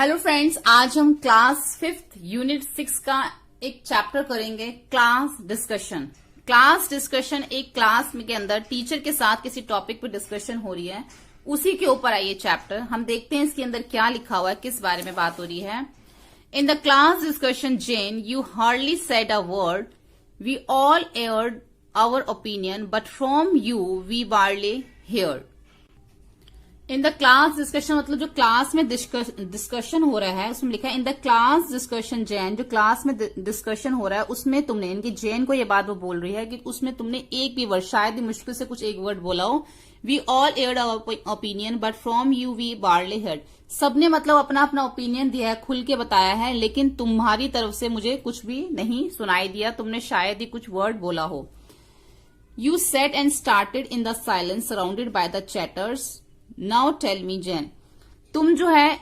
Hello friends, आज हम class 5th unit 6 का एक चैप्टर करेंगे, क्लास डिस्कशन। क्लास डिस्कशन एक क्लास के अंदर टीचर के साथ किसी टॉपिक पर डिस्कशन हो रही है, उसी के ऊपर है ये चैप्टर। हम देखते हैं इसके अंदर क्या लिखा हुआ है, किस बारे में बात हो रही है। In the class discussion Jane you hardly said a word, we all aired our opinion but from you we barely heard. In the class discussion मतलब जो क्लास में डिस्कशन हो रहा है उसमें लिखा है in the class discussion Jain, जो क्लास में डिस्कशन हो रहा है उसमें तुमने, इनकी जैन को ये बात वो बोल रही है कि उसमें तुमने एक भी वर्ड, शायद ही मुश्किल से कुछ एक वर्ड बोला हो। We all aired our opinion but from you we barely heard. सबने मतलब अपना अपना ओपिनियन दिया है, खुल के बताया है, लेकिन तुम्हारी तरफ से मुझे कुछ भी नहीं सुनाई दिया, तुमने शायद ही कुछ वर्ड बोला हो। You sat and started in the silence surrounded by the chatters. Now tell me Jane, तुम जो है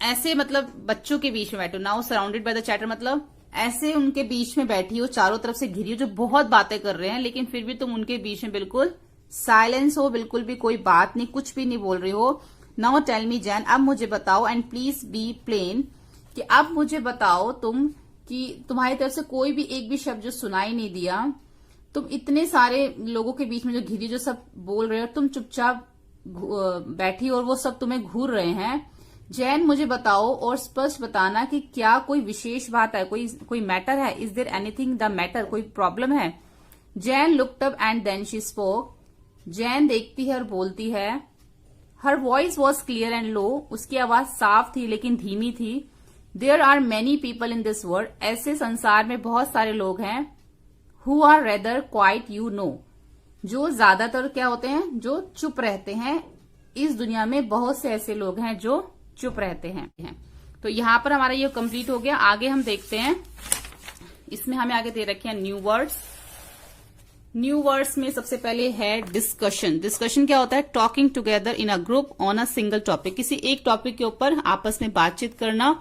ऐसे मतलब बच्चों के बीच में बैठे हो। Now surrounded by the chatter मतलब ऐसे उनके बीच में बैठी हो, चारों तरफ से घिरी हो, जो बहुत बातें कर रहे हैं, लेकिन फिर भी तुम उनके बीच में बिल्कुल साइलेंस हो, बिल्कुल भी कोई बात नहीं, कुछ भी नहीं बोल रही हो। नाउ टेल मी जैन, अब मुझे बताओ, एंड प्लीज बी प्लेन, कि अब मुझे बताओ तुम कि तुम्हारी तरफ से कोई भी एक भी शब्द जो सुनाई नहीं दिया, तुम इतने सारे लोगों के बीच में जो घिरी, जो सब बोल रहे हो, तुम चुपचाप बैठी और वो सब तुम्हें घूर रहे हैं। जैन मुझे बताओ और स्पष्ट बताना कि क्या कोई विशेष बात है, कोई मैटर है। Is there anything the matter, कोई प्रॉब्लम है। Jane looked up and then she spoke. Jane देखती है और बोलती है। Her voice was clear and low, उसकी आवाज साफ थी लेकिन धीमी थी। There are many people in this world, ऐसे संसार में बहुत सारे लोग हैं। Who are rather quiet you know, जो ज्यादातर क्या होते हैं, जो चुप रहते हैं। इस दुनिया में बहुत से ऐसे लोग हैं जो चुप रहते हैं। तो यहां पर हमारा ये कंप्लीट हो गया। आगे हम देखते हैं, इसमें हमें आगे दे रखे हैं न्यू वर्ड्स। न्यू वर्ड्स में सबसे पहले है डिस्कशन। डिस्कशन क्या होता है? Talking together in a group on a single topic, किसी एक टॉपिक के ऊपर आपस में बातचीत करना।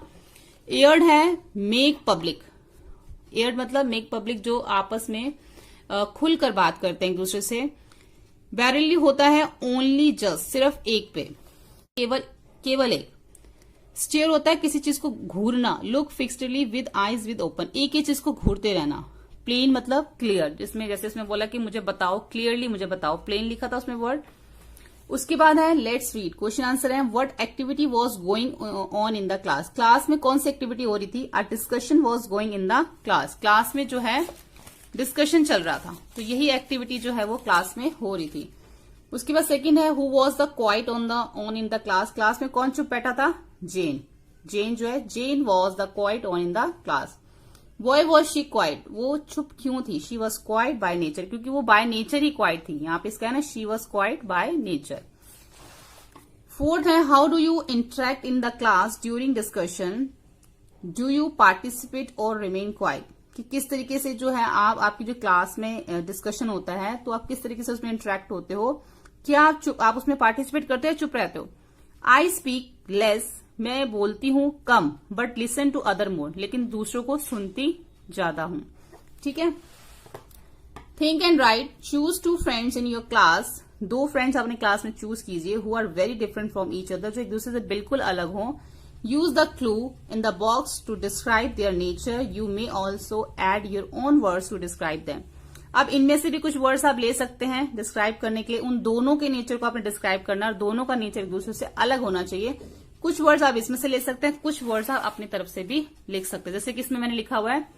एयर्ड है मेक पब्लिक। एयर्ड मतलब मेक पब्लिक, जो आपस में खुलकर बात करते हैं एक दूसरे से। बैरली होता है ओनली जस्ट, सिर्फ एक पे, केवल एक। स्टेयर होता है किसी चीज को घूरना। Look fixedly with eyes with open, एक ही चीज को घूरते रहना। प्लेन मतलब क्लियर, जिसमें जैसे इसमें बोला कि मुझे बताओ, क्लियरली मुझे बताओ, प्लेन लिखा था उसमें वर्ड। उसके बाद है लेट्स रीड, क्वेश्चन आंसर है। What activity was going on in the class, class में कौन सी एक्टिविटी हो रही थी। A discussion was going in the class, class में जो है डिस्कशन चल रहा था, तो यही एक्टिविटी जो है वो क्लास में हो रही थी। उसके बाद सेकंड है who was the quiet one in the class, class में कौन चुप बैठा था। जेन। जेन जो है, Jane was the quiet one in the class. Why was she quiet, वो चुप क्यों थी। She was quiet by nature, क्योंकि वो बाय नेचर ही क्वाइट थी। यहाँ पे इसका है ना, she was quiet by nature. Fourth है how do you interact in the class during discussion, do you participate और रिमेन क्वाइट, कि किस तरीके से जो है आपकी जो क्लास में डिस्कशन होता है तो आप किस तरीके से उसमें इंटरेक्ट होते हो। क्या आप उसमें पार्टिसिपेट करते हो, चुप रहते हो। आई स्पीक लेस, मैं बोलती हूं कम, but listen to other more, लेकिन दूसरों को सुनती ज्यादा हूं। ठीक है। Think and write, choose 2 friends in your class, 2 friends अपने क्लास में चूज कीजिए। Who are very different from each other, जो एक दूसरे से बिल्कुल अलग हो। Use the clue in the box to describe their nature. You may also add your own words to describe them. अब इनमें से भी कुछ वर्ड्स आप ले सकते हैं डिस्क्राइब करने के लिए। उन दोनों के नेचर को आपने डिस्क्राइब करना, और दोनों का नेचर एक दूसरे से अलग होना चाहिए। कुछ वर्ड्स आप इसमें से ले सकते हैं, कुछ वर्ड्स आप अपनी तरफ से भी लिख सकते हैं। जैसे कि इसमें मैंने लिखा हुआ है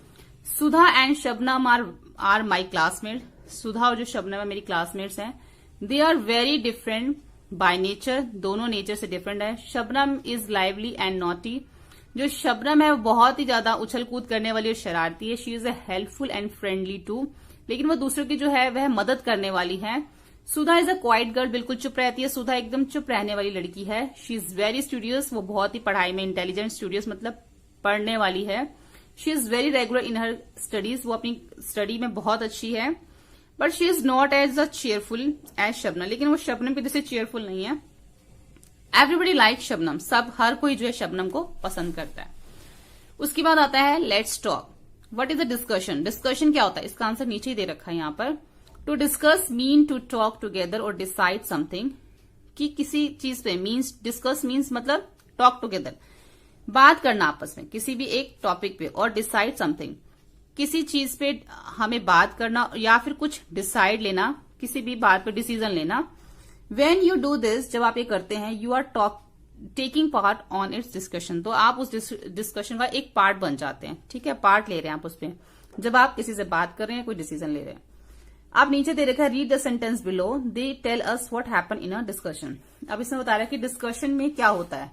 Sudha and Shabnam are my classmate. Sudha और जो शबनम है मेरी क्लासमेट्स हैं। They are very different by nature, दोनों नेचर से डिफरेंट है। Shabnam is lively and naughty, जो शबनम है वो बहुत ही ज्यादा उछल कूद करने वाली और शरारती है। She is a helpful and friendly too, लेकिन वो दूसरों की जो है वह मदद करने वाली है। सुधा इज अ क्वाइट गर्ल, बिल्कुल चुप रहती है। सुधा एकदम चुप रहने वाली लड़की है। शी इज वेरी स्टूडियस, वो बहुत ही पढ़ाई में इंटेलिजेंट, स्टूडियस मतलब पढ़ने वाली है। She is very regular in her studies, वो अपनी स्टडी में बहुत अच्छी है। But she is not as a cheerful as Shabnam, लेकिन वो शबनम की जैसे चेयरफुल नहीं है। एवरीबडी लाइक शबनम, सब हर कोई जो है शबनम को पसंद करता है। उसके बाद आता है let's talk. What is a discussion, discussion क्या होता है, इसका आंसर नीचे ही दे रखा है यहाँ पर। To discuss mean to talk together और डिसाइड समथिंग, कि किसी चीज पे, मीन्स डिस्कस मीन्स मतलब टॉक टुगेदर, बात करना आपस में किसी भी एक टॉपिक पे, और डिसाइड समथिंग, किसी चीज पे हमें बात करना या फिर कुछ डिसाइड लेना, किसी भी बात पे डिसीजन लेना। वेन यू डू दिस, जब आप ये करते हैं, you are taking part on its discussion, तो आप उस डिस्कशन का एक पार्ट बन जाते हैं। ठीक है, पार्ट ले रहे हैं आप उस पर, जब आप किसी से बात कर रहे हैं, कोई डिसीजन ले रहे हैं। आप नीचे दे रखा है read the sentence below, they tell us what happen in a discussion. अब इसमें बता रहा है कि डिस्कशन में क्या होता है।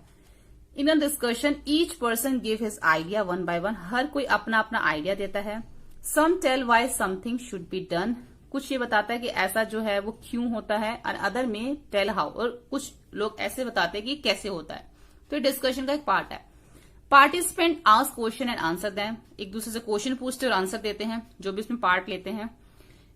In a discussion each person give his idea one by one, हर कोई अपना अपना आइडिया देता है। Some tell why something should be done, कुछ ये बताता है कि ऐसा जो है वो क्यों होता है, और अदर में टेल हाउ, और कुछ लोग ऐसे बताते हैं कि कैसे होता है। तो ये डिस्कशन का एक पार्ट है। Participant ask question and answer them, एक दूसरे से क्वेश्चन पूछते और आंसर देते हैं, जो भी इसमें पार्ट लेते हैं।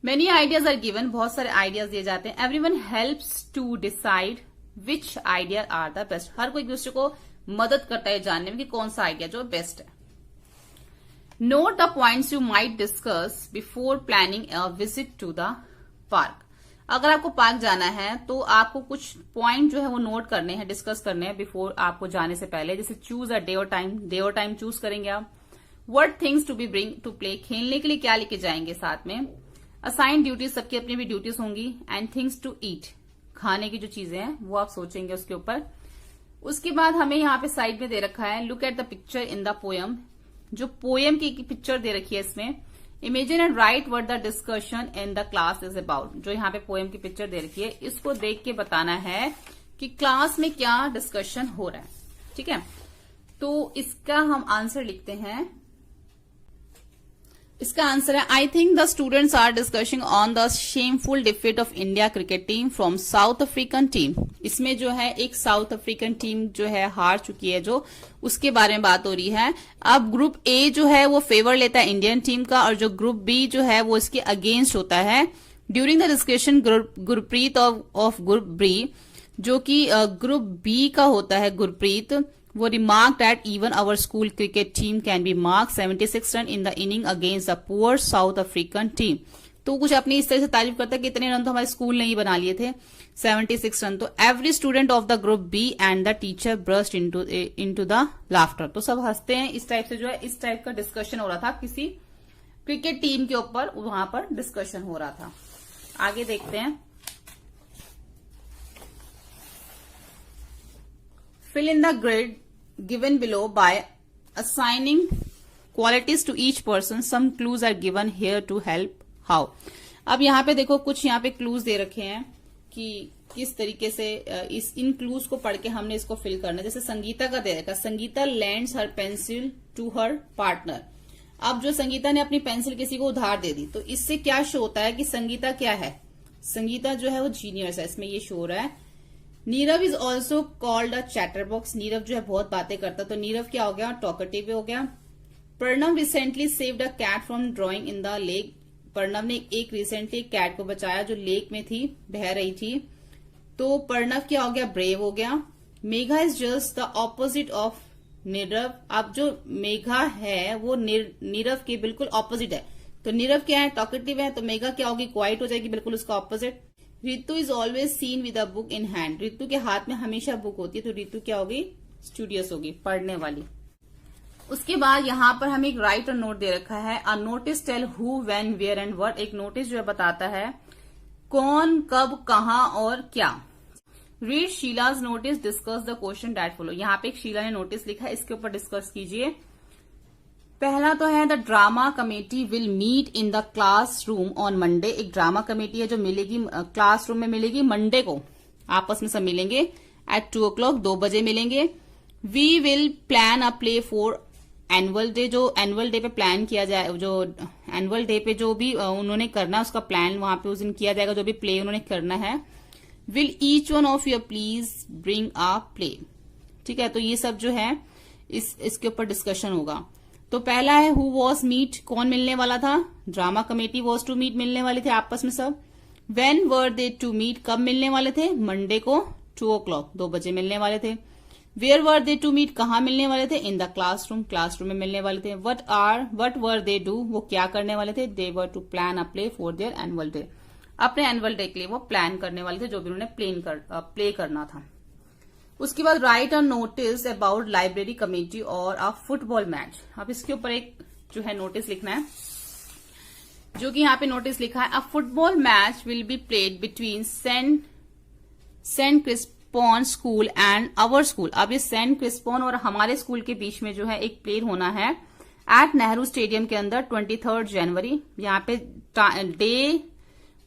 मेनी आइडियाज आर गिवन, बहुत सारे आइडियाज दिए जाते हैं। Everyone helps to decide which idea are the best, हर कोई एक दूसरे को मदद करता है जानने में कि कौन सा आइडिया जो बेस्ट है। Note the points you might discuss before planning a visit to the park, अगर आपको पार्क जाना है तो आपको कुछ पॉइंट जो है वो नोट करने हैं, डिस्कस करने हैं बिफोर आपको जाने से पहले। जैसे चूज अ डे और टाइम, डे और टाइम चूज करेंगे आप। What things to be bring to play, खेलने के लिए क्या लेके जाएंगे साथ में। असाइन ड्यूटीज, सबकी अपनी भी ड्यूटीज होंगी। एंड थिंग्स टू ईट, खाने की जो चीजें हैं वो आप सोचेंगे उसके ऊपर। उसके बाद हमें यहाँ पे साइड में दे रखा है look at the picture in the poem, जो पोयम की पिक्चर दे रखी है इसमें। Imagine and right what the discussion in the class is about, जो यहाँ पे पोयम की पिक्चर दे रखी है, इसको देख के बताना है कि क्लास में क्या डिस्कशन हो रहा है। ठीक है, तो इसका हम आंसर लिखते हैं। इसका आंसर है I think the students are discussing on the shameful defeat of India cricket team from South African team. इसमें जो है एक साउथ अफ्रीकन टीम जो है हार चुकी है, जो उसके बारे में बात हो रही है। अब ग्रुप ए जो है वो फेवर लेता है इंडियन टीम का, और जो ग्रुप बी जो है वो इसके अगेंस्ट होता है। During the discussion Gurpreet of group B, जो कि ग्रुप बी का होता है गुरप्रीत, वो remark that even our school cricket team can be mark 76 run in the inning against the poor South African team. तो कुछ अपनी इस तरह से तारीफ करता है कि इतने रन तो हमारे स्कूल ने ही बना लिए थे, 76 रन। तो every student of the group B and the teacher burst into the laughter, तो सब हंसते हैं। इस टाइप से जो है इस टाइप का डिस्कशन हो रहा था, किसी क्रिकेट टीम के ऊपर वहां पर डिस्कशन हो रहा था। आगे देखते हैं। Fill in the grid given below by assigning qualities to each person. Some clues are given here to help how. अब यहाँ पे देखो कुछ यहाँ पे क्लूज दे रखे हैं कि किस तरीके से इन क्लूज को पढ़ के हमने इसको फिल करना है। जैसे संगीता का दे रखा, Sangeeta lends her pencil to her partner। अब जो संगीता ने अपनी पेंसिल किसी को उधार दे दी, तो इससे क्या शो होता है कि संगीता क्या है, संगीता जो है वो जीनियस है, इसमें ये शो हो रहा है। Nirav is also called a chatter box, Nirav जो है बहुत बातें करता, तो नीरव क्या हो गया, टॉकेटिव हो गया। Pranav recently saved a cat from drowning in the lake, Pranav ने एक रिसेंटली कैट को बचाया जो लेक में थी, बह रही थी, तो प्रणव क्या हो गया, ब्रेव हो गया। Megha is just the opposite of Nirav, अब जो मेघा है वो नीरव के बिल्कुल ऑपोजिट है, तो नीरव क्या है, टॉकेटिव है, तो मेघा क्या होगी, क्वाइट हो जाएगी, बिल्कुल उसका opposite. Ritu is always seen with a book in hand, Ritu के हाथ में हमेशा बुक होती है, तो रितु क्या होगी, स्टूडियस होगी, पढ़ने वाली। उसके बाद यहाँ पर हमें एक राइट और नोट दे रखा है। A notice tell who when where and what, एक नोटिस जो है बताता है कौन कब कहाँ और क्या। Read Sheela's notice, discuss the question that follow, यहाँ पे एक शीला ने नोटिस लिखा है, इसके ऊपर डिस्कस कीजिए। पहला तो है the drama committee will meet in the classroom on Monday, एक ड्रामा कमेटी है जो मिलेगी क्लासरूम में मिलेगी मंडे को, आपस में सब मिलेंगे एट 2 o'clock, 2 बजे मिलेंगे। We will plan a play for annual day, जो एनुअल डे पे प्लान किया जाए, जो एनुअल डे पे जो भी उन्होंने करना है उसका प्लान वहां पे उस दिन किया जाएगा, जो भी प्ले उन्होंने करना है। Will each one of you please bring a play, ठीक है, तो ये सब जो है इसके ऊपर डिस्कशन होगा। तो पहला है हु वॉज मीट, कौन मिलने वाला था, drama committee was to meet, मिलने वाले थे आपस में सब। When were they to meet, कब मिलने वाले थे, मंडे को 2 o'clock, 2 बजे मिलने वाले थे। Where were they to meet, कहाँ मिलने वाले थे, इन द क्लासरूम, क्लासरूम में मिलने वाले थे। वट वर दे डू, वो क्या करने वाले थे, they were to plan a play for their annual day, अपने एनुअल डे के लिए वो प्लान करने वाले थे, जो भी उन्होंने प्ले करना था। उसके बाद right a notice about library committee और अ फुटबॉल मैच। अब इसके ऊपर एक जो है नोटिस लिखना है, जो कि यहाँ पे नोटिस लिखा है, a football match will be played between Saint Crispin school and our school. अब ये सेंट क्रिस्पॉन और हमारे स्कूल के बीच में जो है एक प्ले होना है एट नेहरू स्टेडियम के अंदर 23 जनवरी। यहाँ पे डे,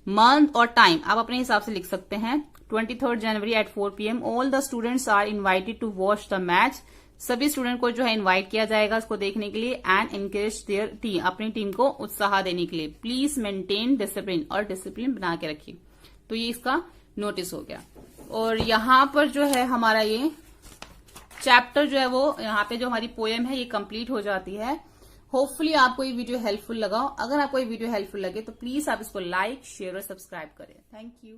मंथ और टाइम आप अपने हिसाब से लिख सकते हैं। 23 January at 4 PM। All the students are invited to watch the match. सभी स्टूडेंट को जो है इनवाइट किया जाएगा इसको देखने के लिए। एंड एनकरेज देयर टीम, अपनी टीम को उत्साह देने के लिए। प्लीज मेंटेन डिसिप्लिन, और डिसिप्लिन बना के रखिए। तो ये इसका नोटिस हो गया। और यहाँ पर जो है हमारा ये चैप्टर जो है वो, यहाँ पे जो हमारी पोएम है ये कंप्लीट हो जाती है। होपफुली आपको ये वीडियो हेल्पफुल लगा। अगर आपको ये वीडियो हेल्पफुल लगे तो प्लीज आप इसको लाइक, शेयर और सब्सक्राइब करें। Thank you.